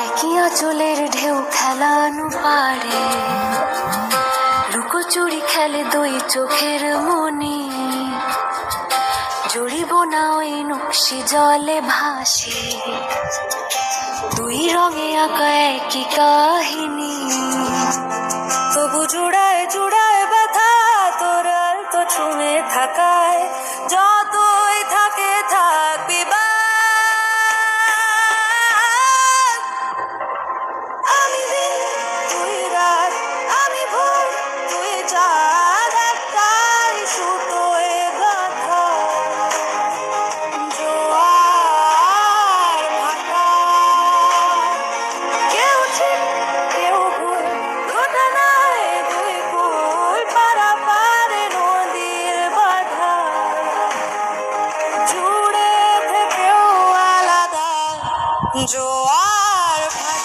একই আঁচলের ঢেউ খেলানো পারে, লুকোচুরি খেলে দুই চোখের মনি, জড়িব না ওই নকশি জলে ভাসে, দুই রঙে আঁকা একই কাহিনী। তবু জুড়ায় জুড়ায় ব্যথা তোর তো ছুঁয়ে থাকায়, যতই থাকে থাকবি বা। আমি দিন তুই রাত, আমি ভোর তুই চাঁদ, একটাই সুতোয় গাঁথা জোয়ার ভাটা। কেউ ঠিক কেউ ভুল, ঘটনায় দুই কুল, পারাপারে নদীর বাধা, জুড়ে থেকেও আলাদা জোয়ার ভাটা।